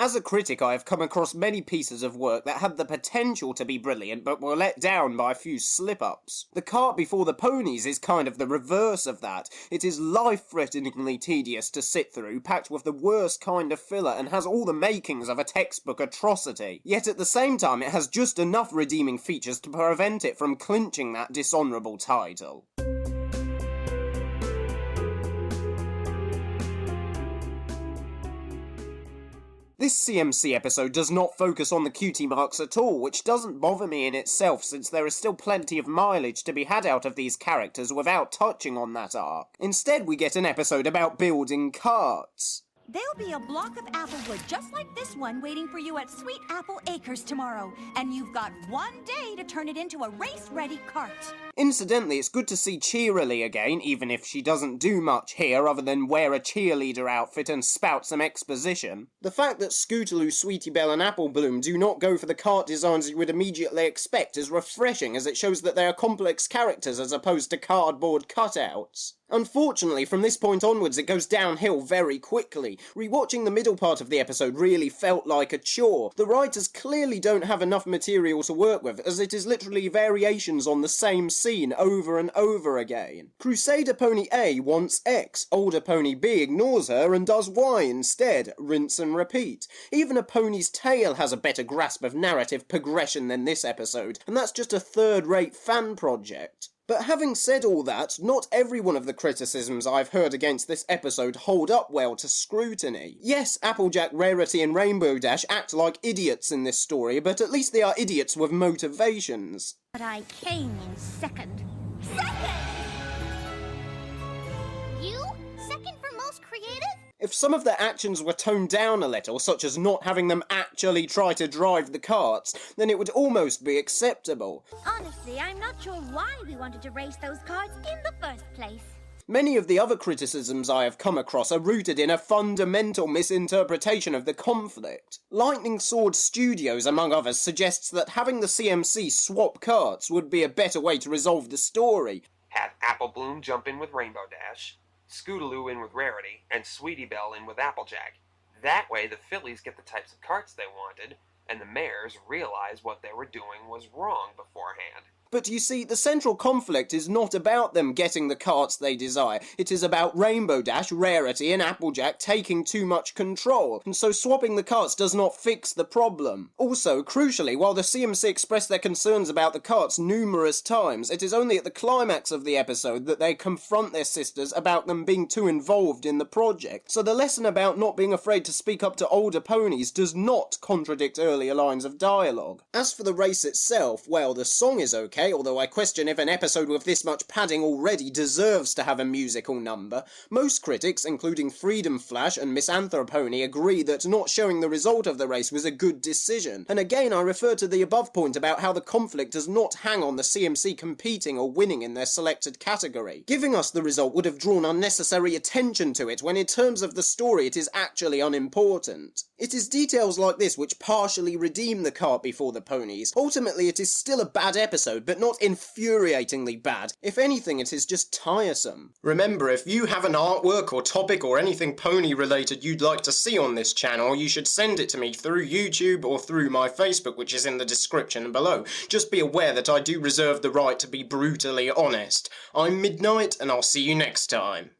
As a critic, I have come across many pieces of work that had the potential to be brilliant but were let down by a few slip-ups. The Cart Before the Ponies is kind of the reverse of that. It is life-threateningly tedious to sit through, packed with the worst kind of filler, and has all the makings of a textbook atrocity. Yet at the same time, it has just enough redeeming features to prevent it from clinching that dishonourable title. This CMC episode does not focus on the cutie marks at all, which doesn't bother me in itself since there is still plenty of mileage to be had out of these characters without touching on that arc. Instead, we get an episode about building carts. There'll be a block of applewood just like this one waiting for you at Sweet Apple Acres tomorrow, and you've got 1 day to turn it into a race-ready cart. Incidentally, it's good to see Cheerily again, even if she doesn't do much here other than wear a cheerleader outfit and spout some exposition. The fact that Scootaloo, Sweetie Belle and Apple Bloom do not go for the cart designs you would immediately expect is refreshing, as it shows that they are complex characters as opposed to cardboard cutouts. Unfortunately, from this point onwards it goes downhill very quickly. Rewatching the middle part of the episode really felt like a chore. The writers clearly don't have enough material to work with, as it is literally variations on the same scene over and over again. Crusader Pony A wants X, older Pony B ignores her and does Y instead, rinse and repeat. Even A Pony's Tale has a better grasp of narrative progression than this episode, and that's just a third-rate fan project. But having said all that, not every one of the criticisms I've heard against this episode hold up well to scrutiny. Yes, Applejack, Rarity and Rainbow Dash act like idiots in this story, but at least they are idiots with motivations. But I came in second. Second! You? Second for most creative? If some of their actions were toned down a little, such as not having them actually try to drive the carts, then it would almost be acceptable. Honestly, I'm not sure why we wanted to race those carts in the first place. Many of the other criticisms I have come across are rooted in a fundamental misinterpretation of the conflict. Lightning Sword Studios, among others, suggests that having the CMC swap carts would be a better way to resolve the story. Have Apple Bloom jump in with Rainbow Dash, Scootaloo in with Rarity, and Sweetie Belle in with Applejack. That way the fillies get the types of carts they wanted, and the mares realize what they were doing was wrong beforehand. But you see, the central conflict is not about them getting the carts they desire. It is about Rainbow Dash, Rarity and Applejack taking too much control, and so swapping the carts does not fix the problem. Also, crucially, while the CMC expressed their concerns about the carts numerous times, it is only at the climax of the episode that they confront their sisters about them being too involved in the project. So the lesson about not being afraid to speak up to older ponies does not contradict earlier lines of dialogue. As for the race itself, well, the song is okay, although I question if an episode with this much padding already deserves to have a musical number. Most critics, including Freedom Flash and Miss Anthropony, agree that not showing the result of the race was a good decision. And again, I refer to the above point about how the conflict does not hang on the CMC competing or winning in their selected category. Giving us the result would have drawn unnecessary attention to it, when in terms of the story it is actually unimportant. It is details like this which partially redeem the Cart Before the Ponies. Ultimately, it is still a bad episode, but not infuriatingly bad. If anything, it is just tiresome. Remember, if you have an artwork or topic or anything pony related you'd like to see on this channel, you should send it to me through YouTube or through my Facebook, which is in the description below. Just be aware that I do reserve the right to be brutally honest. I'm Midnight, and I'll see you next time.